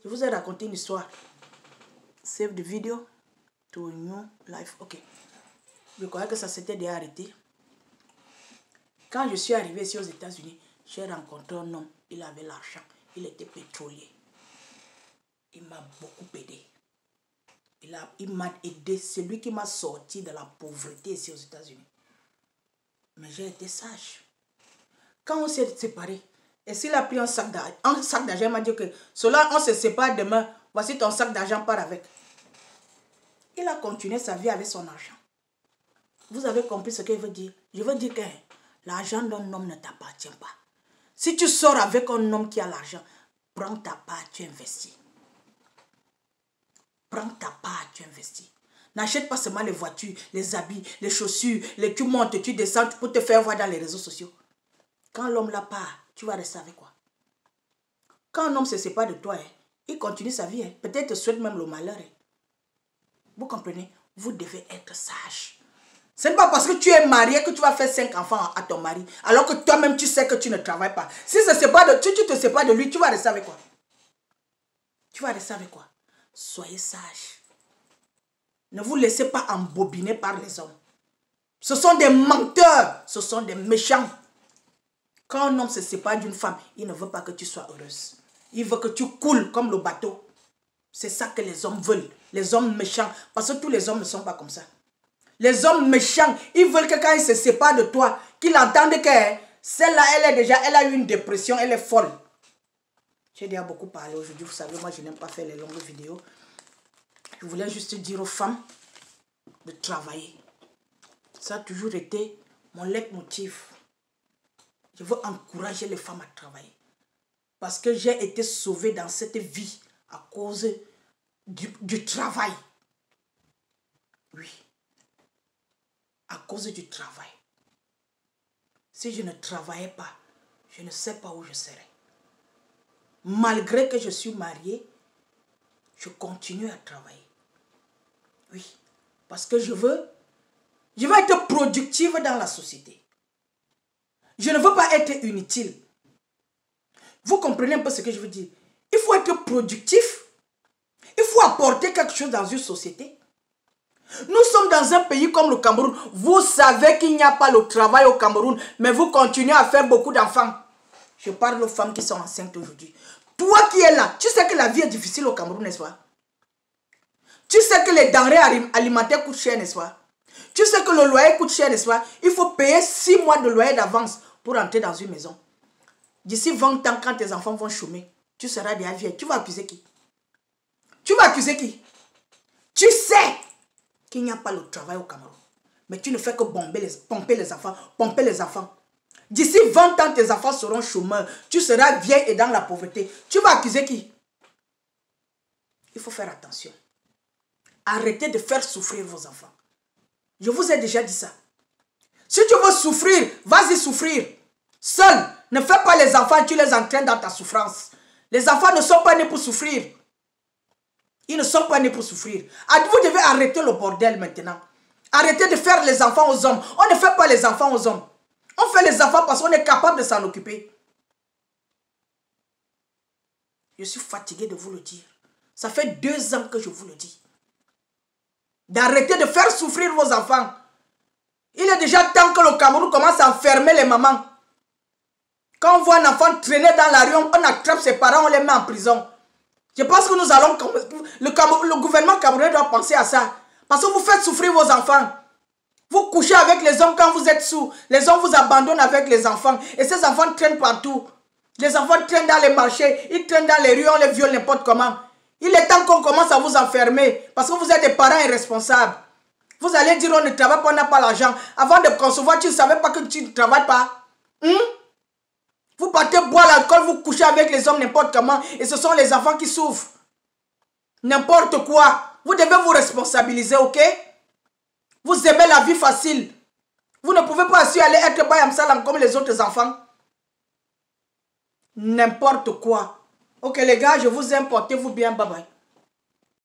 Je vous ai raconté une histoire. Save the video to new life. Ok. Je croyais que ça s'était déjà arrêté. Quand je suis arrivé ici aux États-Unis, j'ai rencontré un homme. Il avait l'argent. Il était pétrolier. Il m'a beaucoup aidé. Il m'a aidé. C'est lui qui m'a sorti de la pauvreté ici aux États-Unis. Mais j'ai été sage. Quand on s'est séparés, et s'il a pris un sac d'argent, il m'a dit que cela, on se sépare demain. Voici ton sac d'argent, pars avec. Il a continué sa vie avec son argent. Vous avez compris ce qu'il veut dire? Je veux dire que l'argent d'un homme ne t'appartient pas. Si tu sors avec un homme qui a l'argent, prends ta part, tu investis. Prends ta part, tu investis. N'achète pas seulement les voitures, les habits, les chaussures, tu montes, tu descends pour te faire voir dans les réseaux sociaux. Quand l'homme l'a part, tu vas rester avec quoi? Quand un homme se sépare de toi, il continue sa vie. Peut-être te souhaite même le malheur. Vous comprenez? Vous devez être sage. Ce n'est pas parce que tu es marié que tu vas faire 5 enfants à ton mari. Alors que toi-même, tu sais que tu ne travailles pas. Si tu te sépares de lui, tu vas rester avec quoi? Tu vas rester avec quoi? Soyez sage. Ne vous laissez pas embobiner par les hommes. Ce sont des menteurs. Ce sont des méchants. Quand un homme se sépare d'une femme, il ne veut pas que tu sois heureuse. Il veut que tu coules comme le bateau. C'est ça que les hommes veulent. Les hommes méchants. Parce que tous les hommes ne sont pas comme ça. Les hommes méchants, ils veulent que quand ils se séparent de toi, qu'ils entendent que celle-là, elle a eu une dépression, elle est folle. J'ai déjà beaucoup parlé aujourd'hui. Vous savez, moi, je n'aime pas faire les longues vidéos. Je voulais juste dire aux femmes de travailler. Ça a toujours été mon leitmotiv. Je veux encourager les femmes à travailler. Parce que j'ai été sauvée dans cette vie à cause du travail. Oui. À cause du travail. Si je ne travaillais pas, je ne sais pas où je serais. Malgré que je suis mariée, je continue à travailler. Oui. Parce que je veux être productive dans la société. Je ne veux pas être inutile. Vous comprenez un peu ce que je veux dire? Il faut être productif. Il faut apporter quelque chose dans une société. Nous sommes dans un pays comme le Cameroun. Vous savez qu'il n'y a pas le travail au Cameroun, mais vous continuez à faire beaucoup d'enfants. Je parle aux femmes qui sont enceintes aujourd'hui. Toi qui es là, tu sais que la vie est difficile au Cameroun, n'est-ce pas? Tu sais que les denrées alimentaires coûtent cher, n'est-ce pas? Tu sais que le loyer coûte cher, n'est-ce pas? Il faut payer 6 mois de loyer d'avance pour entrer dans une maison. D'ici 20 ans, quand tes enfants vont chômer, tu seras déjà vieille. Tu vas accuser qui? Tu vas accuser qui? Tu sais qu'il n'y a pas le travail au Cameroun. Mais tu ne fais que pomper les enfants. D'ici 20 ans, tes enfants seront chômeurs. Tu seras vieille et dans la pauvreté. Tu vas accuser qui? Il faut faire attention. Arrêtez de faire souffrir vos enfants. Je vous ai déjà dit ça. Si tu veux souffrir, vas-y souffrir. Seul, ne fais pas les enfants, tu les entraînes dans ta souffrance. Les enfants ne sont pas nés pour souffrir. Ils ne sont pas nés pour souffrir. Vous devez arrêter le bordel maintenant. Arrêtez de faire les enfants aux hommes. On ne fait pas les enfants aux hommes. On fait les enfants parce qu'on est capable de s'en occuper. Je suis fatigué de vous le dire. Ça fait 2 ans que je vous le dis. D'arrêter de faire souffrir vos enfants. Il est déjà temps que le Cameroun commence à enfermer les mamans. Quand on voit un enfant traîner dans la rue, on attrape ses parents, on les met en prison. Je pense que nous allons... Le gouvernement camerounais doit penser à ça. Parce que vous faites souffrir vos enfants. Vous couchez avec les hommes quand vous êtes sous. Les hommes vous abandonnent avec les enfants. Et ces enfants traînent partout. Les enfants traînent dans les marchés. Ils traînent dans les rues, on les viole n'importe comment. Il est temps qu'on commence à vous enfermer. Parce que vous êtes des parents irresponsables. Vous allez dire on ne travaille pas, on n'a pas l'argent. Avant de concevoir, tu ne savais pas que tu ne travailles pas. Vous partez boire l'alcool, vous couchez avec les hommes n'importe comment. Et ce sont les enfants qui souffrent. N'importe quoi. Vous devez vous responsabiliser, ok? Vous aimez la vie facile. Vous ne pouvez pas aussi aller être bayam salam comme les autres enfants. N'importe quoi. Ok les gars, je vous aime, portez-vous bien, bye bye.